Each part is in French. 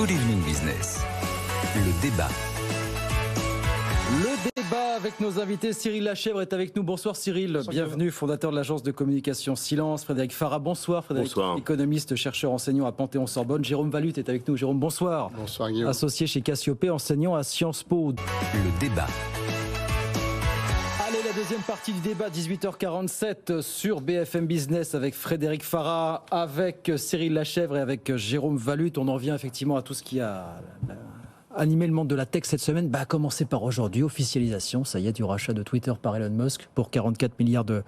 Good Evening Business, le débat. Le débat avec nos invités, Cyril Lachèvre est avec nous. Bonsoir Cyril, bonsoir, bienvenue, fondateur de l'agence de communication Silence. Frédéric Farah, bonsoir. Frédéric, bonsoir. Économiste, chercheur enseignant à Panthéon-Sorbonne. Jérôme Valute est avec nous. Jérôme, bonsoir. Bonsoir Guillaume. Associé chez Cassiopée, enseignant à Sciences Po. Le débat. Allez, la deuxième partie du débat, 18h47 sur BFM Business avec Frédéric Farah, avec Cyril Lachèvre et avec Jérôme Valute. On en vient effectivement à tout ce qui a animé le monde de la tech cette semaine, à commencer par aujourd'hui, officialisation, ça y est, du rachat de Twitter par Elon Musk pour 44 milliards de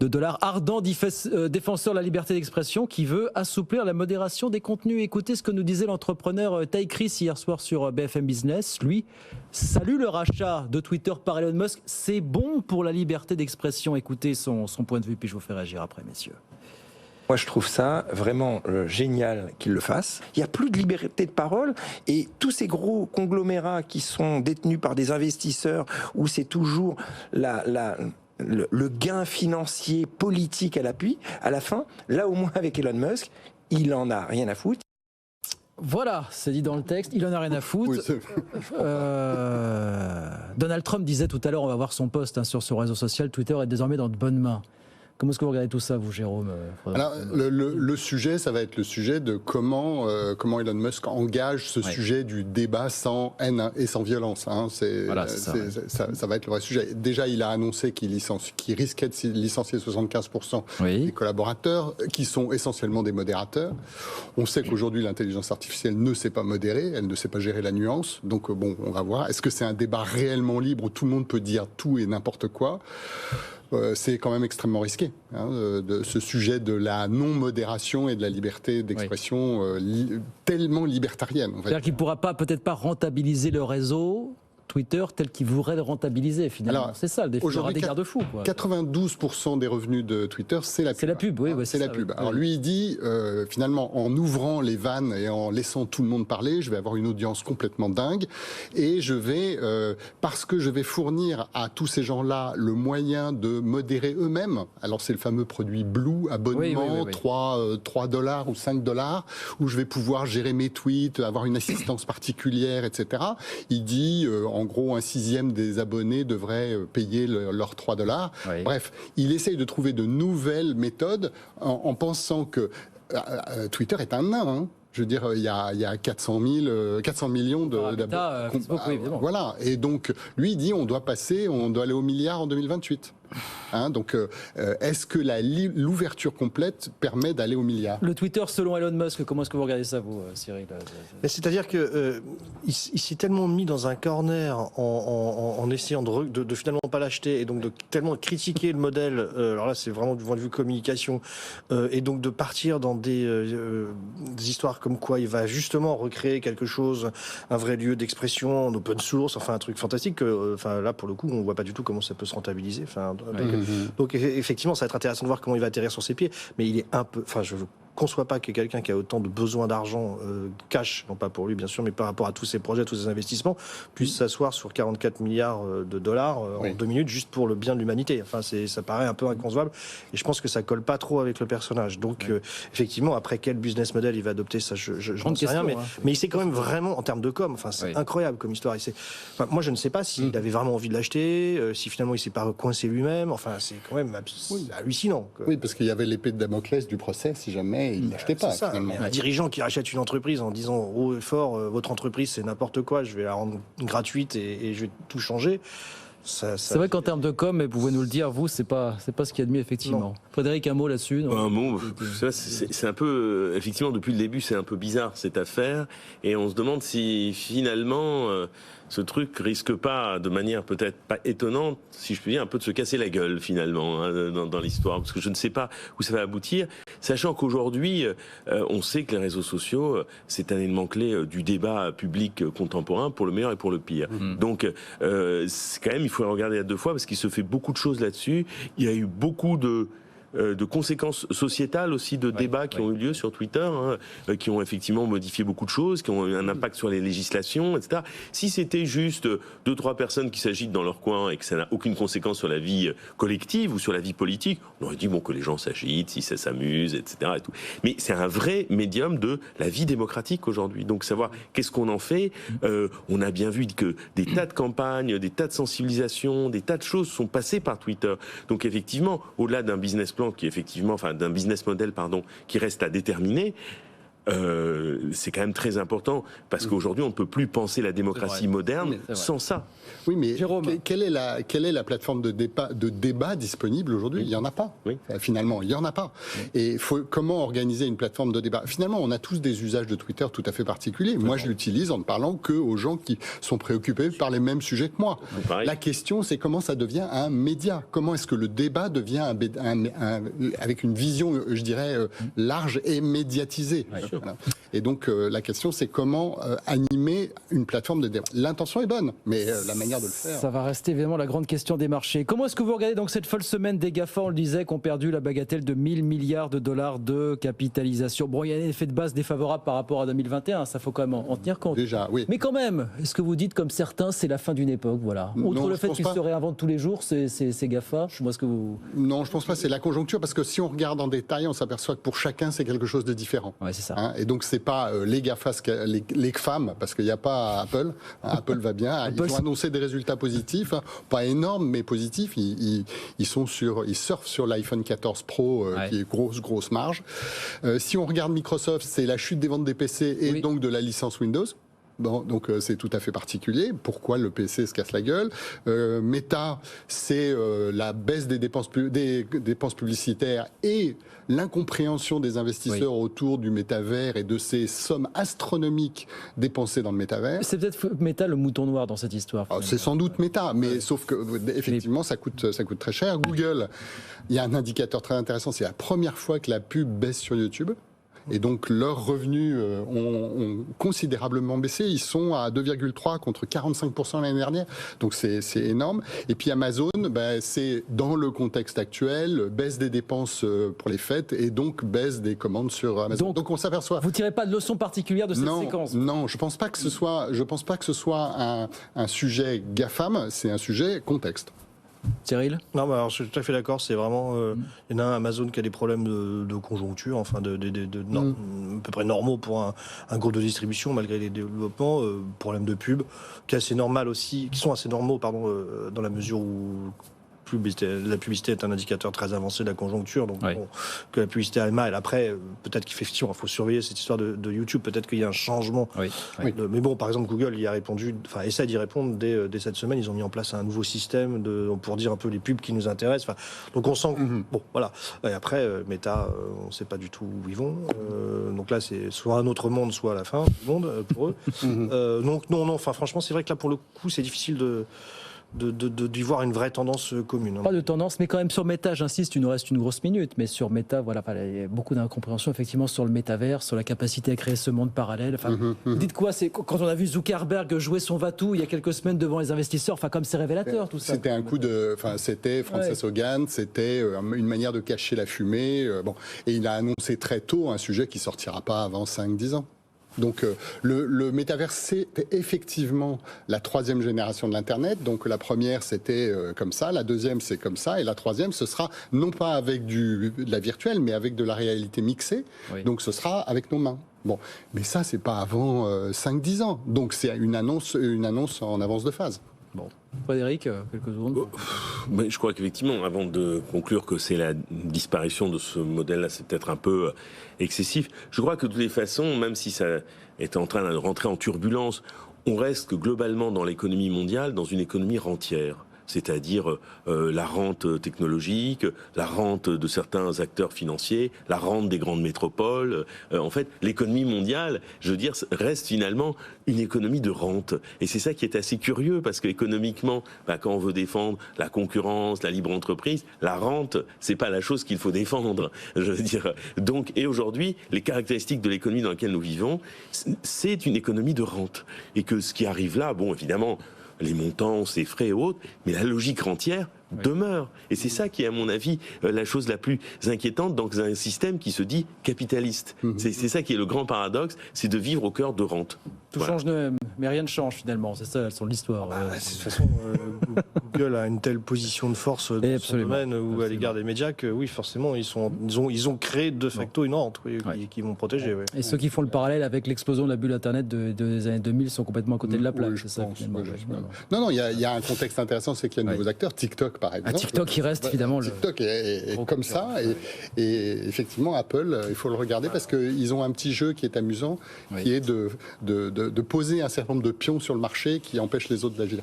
dollars. Ardent défenseur de la liberté d'expression qui veut assouplir la modération des contenus. Écoutez ce que nous disait l'entrepreneur Ty Chris hier soir sur BFM Business. Lui salue le rachat de Twitter par Elon Musk. C'est bon pour la liberté d'expression. Écoutez son point de vue, puis je vous fais réagir après, messieurs. Moi, je trouve ça vraiment génial qu'il le fasse. Il n'y a plus de liberté de parole et tous ces gros conglomérats qui sont détenus par des investisseurs où c'est toujours le gain financier politique à l'appui, à la fin, là au moins avec Elon Musk, il en a rien à foutre. Voilà, c'est dit dans le texte, il en a rien à foutre. Oui, Donald Trump disait tout à l'heure, on va voir son post sur ce réseau social, Twitter est désormais dans de bonnes mains. Comment est-ce que vous regardez tout ça, vous, Jérôme? Alors, le sujet, ça va être le sujet de comment Elon Musk engage ce sujet du débat sans haine et sans violence. Hein. Ça va être le vrai sujet. Déjà, il a annoncé qu'il risquait de licencier 75% des collaborateurs, qui sont essentiellement des modérateurs. On sait qu'aujourd'hui, l'intelligence artificielle ne sait pas modérer, elle ne sait pas gérer la nuance. Donc, bon, on va voir. Est-ce que c'est un débat réellement libre où tout le monde peut dire tout et n'importe quoi? C'est quand même extrêmement risqué, de ce sujet de la non-modération et de la liberté d'expression tellement libertarienne. C'est-à-dire qu'il ne pourra peut-être pas rentabiliser le réseau Twitter tel qu'il voudrait le rentabiliser finalement. Alors, c'est ça le défi, il y aura des garde-fous. 92% des revenus de Twitter, c'est la pub. C'est la pub, oui. C'est la pub. Alors lui, il dit, finalement, en ouvrant les vannes et en laissant tout le monde parler, je vais avoir une audience complètement dingue et je vais, parce que je vais fournir à tous ces gens-là le moyen de modérer eux-mêmes, alors c'est le fameux produit Blue, abonnement, 3 $ ou 5 $, où je vais pouvoir gérer mes tweets, avoir une assistance particulière, etc. Il dit, en gros, 1/6 des abonnés devraient payer leurs 3 $. Oui. Bref, il essaye de trouver de nouvelles méthodes en pensant que Twitter est un nain. Hein. Je veux dire, il y a 400 millions d'abonnés. Voilà. Et donc, lui, il dit, on doit aller au milliard en 2028. Donc, est-ce que l'ouverture complète permet d'aller au milliard? Le Twitter selon Elon Musk, comment est-ce que vous regardez ça, vous, Cyril? C'est-à-dire que il s'est tellement mis dans un corner en essayant de finalement pas l'acheter et donc de tellement critiquer le modèle. Alors là, c'est vraiment du point de vue communication et donc de partir dans des histoires comme quoi il va justement recréer quelque chose, un vrai lieu d'expression en open source, enfin un truc fantastique. Là, pour le coup, on voit pas du tout comment ça peut se rentabiliser. Donc effectivement, ça va être intéressant de voir comment il va atterrir sur ses pieds, mais il est un peu... je ne conçois pas que quelqu'un qui a autant de besoins d'argent cash, non pas pour lui bien sûr, mais par rapport à tous ses projets, tous ses investissements, puisse s'asseoir sur 44 milliards de dollars en 2 minutes juste pour le bien de l'humanité. Ça paraît un peu inconcevable et je pense que ça colle pas trop avec le personnage. Donc effectivement, après quel business model il va adopter, ça je n'en sais rien, mais il sait quand même vraiment en termes de com, c'est incroyable comme histoire. Moi je ne sais pas s'il avait vraiment envie de l'acheter, si finalement il s'est pas coincé lui-même, c'est quand même hallucinant. Oui, parce qu'il y avait l'épée de Damoclès du procès, si jamais il ne l'achetait pas. Un dirigeant qui rachète une entreprise en disant haut et fort, votre entreprise c'est n'importe quoi, je vais la rendre gratuite et je vais tout changer. C'est vrai qu'en termes de com, vous pouvez nous le dire, vous, c'est pas ce qu'il y a de mieux, effectivement. Non. Frédéric, un mot là-dessus? C'est un peu, effectivement, depuis le début, c'est un peu bizarre cette affaire, et on se demande si finalement ce truc risque pas, de manière peut-être pas étonnante, si je puis dire, un peu de se casser la gueule finalement dans l'histoire, parce que je ne sais pas où ça va aboutir, sachant qu'aujourd'hui, on sait que les réseaux sociaux, c'est un élément clé du débat public contemporain, pour le meilleur et pour le pire. Donc, c'est quand même, il faut regarder à 2 fois, parce qu'il se fait beaucoup de choses là-dessus. Il y a eu beaucoup de de conséquences sociétales aussi, de débats qui ont eu lieu sur Twitter, qui ont effectivement modifié beaucoup de choses, qui ont eu un impact sur les législations, etc. Si c'était juste 2-3 personnes qui s'agitent dans leur coin et que ça n'a aucune conséquence sur la vie collective ou sur la vie politique, on aurait dit que les gens s'agitent, si ça s'amuse, etc. Et tout. Mais c'est un vrai médium de la vie démocratique aujourd'hui. Donc savoir qu'est-ce qu'on en fait. On a bien vu que des tas de campagnes, des tas de sensibilisations, des tas de choses sont passées par Twitter. Donc effectivement, au-delà d'un business plan d'un business model, qui reste à déterminer, c'est quand même très important parce qu'aujourd'hui on ne peut plus penser la démocratie moderne sans ça. Oui, mais Jérôme, quelle est la plateforme de débat disponible aujourd'hui ? Il n'y en a pas. Oui. Finalement, il n'y en a pas. Et comment organiser une plateforme de débat ? Finalement, on a tous des usages de Twitter tout à fait particuliers. Moi, je l'utilise en ne parlant qu'aux gens qui sont préoccupés par les mêmes sujets que moi. La question, c'est comment ça devient un média ? Comment est-ce que le débat devient avec une vision, je dirais, large et médiatisée ? Voilà. Et donc, la question, c'est comment animer une plateforme de débat. L'intention est bonne, mais la manière de le faire... Ça va rester évidemment la grande question des marchés. Comment est-ce que vous regardez donc cette folle semaine des GAFA ? On le disait, qui ont perdu la bagatelle de 1000 milliards de dollars de capitalisation. Bon, il y a un effet de base défavorable par rapport à 2021, ça faut quand même en tenir compte. Déjà, oui. Mais quand même, est-ce que vous dites, comme certains, c'est la fin d'une époque, voilà. Outre le fait qu'ils se réinventent tous les jours, ces GAFA, moi, est-ce que vous... Non, je pense pas, c'est la conjoncture, parce que si on regarde en détail, on s'aperçoit que pour chacun, c'est quelque chose de différent. Ouais, c'est ça. Et donc, c'est pas les GAFA, les GFAM, parce qu'il n'y a pas Apple. Apple va bien. Ils ont annoncé des résultats positifs, pas énormes, mais positifs. Ils surfent sur l'iPhone 14 Pro, qui est grosse marge. Si on regarde Microsoft, c'est la chute des ventes des PC et donc de la licence Windows. Bon, donc c'est tout à fait particulier. Pourquoi le PC se casse la gueule ? Meta, c'est la baisse des dépenses publicitaires et l'incompréhension des investisseurs autour du métavers et de ces sommes astronomiques dépensées dans le métavers. C'est peut-être Meta le mouton noir dans cette histoire. C'est sans doute Meta, mais sauf que effectivement ça coûte très cher. Google, il y a un indicateur très intéressant, c'est la première fois que la pub baisse sur YouTube. Et donc leurs revenus ont considérablement baissé. Ils sont à 2,3 contre 45% l'année dernière. Donc c'est énorme. Et puis Amazon, c'est dans le contexte actuel, baisse des dépenses pour les fêtes et donc baisse des commandes sur Amazon. Donc on s'aperçoit. Vous tirez pas de leçon particulière de cette séquence ? Non, je pense pas que ce soit un sujet GAFAM, c'est un sujet contexte. Cyril ? Non, mais alors, je suis tout à fait d'accord. C'est vraiment. Il y en a un Amazon qui a des problèmes de conjoncture, à peu près normaux pour un groupe de distribution, malgré les développements. Problèmes de pub, qui sont assez normaux, dans la mesure où la publicité est un indicateur très avancé de la conjoncture, donc que la publicité a mal. Après, peut-être qu'effectivement, il faut surveiller cette histoire de YouTube. Peut-être qu'il y a un changement. Mais bon, par exemple, Google y a répondu, essaie d'y répondre dès cette semaine. Ils ont mis en place un nouveau système pour dire un peu les pubs qui nous intéressent. Donc on sent que bon, voilà. Et après, Meta, on ne sait pas du tout où ils vont. Donc là, c'est soit un autre monde, soit la fin du monde pour eux. Donc non. Franchement, c'est vrai que là, pour le coup, c'est difficile d'y voir une vraie tendance commune. Pas de tendance, mais quand même sur Meta, j'insiste, il nous reste une grosse minute, mais sur Meta, il y a beaucoup d'incompréhension effectivement sur le métavers, sur la capacité à créer ce monde parallèle. Vous dites quoi ? C'est quand on a vu Zuckerberg jouer son va-tout il y a quelques semaines devant les investisseurs, comme c'est révélateur tout ça. C'était un coup c'était Frances Haugen, c'était une manière de cacher la fumée. Et il a annoncé très tôt un sujet qui sortira pas avant 5-10 ans. Donc le métavers, c'est effectivement la troisième génération de l'Internet. Donc la première, c'était comme ça, la deuxième, c'est comme ça, et la troisième, ce sera non pas avec de la virtuelle, mais avec de la réalité mixée. Donc ce sera avec nos mains. Bon, mais ça, c'est pas avant 5-10 ans. Donc c'est une annonce en avance de phase. Bon. Frédéric, quelques secondes. Je crois qu'effectivement, avant de conclure que c'est la disparition de ce modèle-là, c'est peut-être un peu excessif. Je crois que de toutes les façons, même si ça est en train de rentrer en turbulence, on reste globalement dans l'économie mondiale, dans une économie rentière. C'est-à-dire la rente technologique, la rente de certains acteurs financiers, la rente des grandes métropoles. En fait, l'économie mondiale, je veux dire, reste finalement une économie de rente. Et c'est ça qui est assez curieux, parce qu'économiquement, quand on veut défendre la concurrence, la libre entreprise, la rente, c'est pas la chose qu'il faut défendre. Je veux dire. Donc, et aujourd'hui, les caractéristiques de l'économie dans laquelle nous vivons, c'est une économie de rente. Et que ce qui arrive là, bon, évidemment, les montants, ses frais et autres, mais la logique rentière demeure. Et c'est ça qui est, à mon avis, la chose la plus inquiétante dans un système qui se dit capitaliste. C'est ça qui est le grand paradoxe, c'est de vivre au cœur de rente. Tout change de même, mais rien ne change finalement, c'est ça, son l'histoire. De toute façon, Google a une telle position de force dans son domaine ou à l'égard des médias que oui, forcément, ils ont créé de facto une rente qui vont protéger. Ouais. Et ceux qui font le parallèle avec l'explosion de la bulle Internet des années 2000 sont complètement à côté de la plaque. Oui, non, il y a un contexte intéressant, c'est qu'il y a de nouveaux acteurs. TikTok, par exemple. TikTok qui reste évidemment. TikTok est comme ça. Et effectivement, Apple, il faut le regarder parce qu'ils ont un petit jeu qui est amusant, qui est de poser un certain nombre de pions sur le marché qui empêchent les autres d'agir.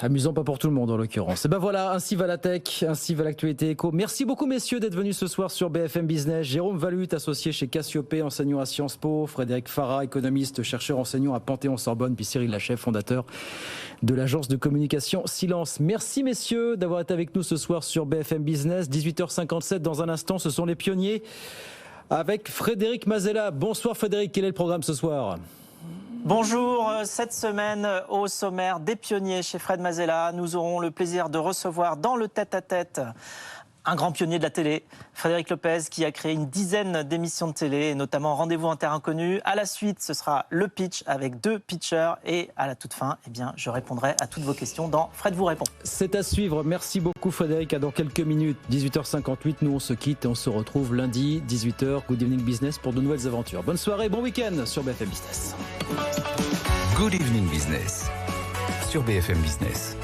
Amusant pas pour tout le monde en l'occurrence. Et ben voilà, ainsi va la tech, ainsi va l'actualité éco. Merci beaucoup messieurs d'être venus ce soir sur BFM Business. Jérôme Valut, associé chez Cassiopée, enseignant à Sciences Po. Frédéric Farah, économiste, chercheur enseignant à Panthéon-Sorbonne. Puis Cyril Lachèvre, fondateur de l'agence de communication Silence. Merci messieurs d'avoir été avec nous ce soir sur BFM Business. 18h57 dans un instant, ce sont les pionniers avec Frédéric Mazella. Bonsoir Frédéric, quel est le programme ce soir ? Bonjour, cette semaine au sommaire des pionniers chez Fred Mazella, nous aurons le plaisir de recevoir dans le tête-à-tête un grand pionnier de la télé, Frédéric Lopez, qui a créé une dizaine d'émissions de télé, et notamment Rendez-vous en Terre Inconnue. À la suite, ce sera le pitch avec 2 pitchers, et à la toute fin, je répondrai à toutes vos questions dans Fred vous répond. C'est à suivre. Merci beaucoup Frédéric. À dans quelques minutes, 18h58, nous on se quitte et on se retrouve lundi, 18h, Good Evening Business pour de nouvelles aventures. Bonne soirée, bon week-end sur BFM Business. Good Evening Business sur BFM Business.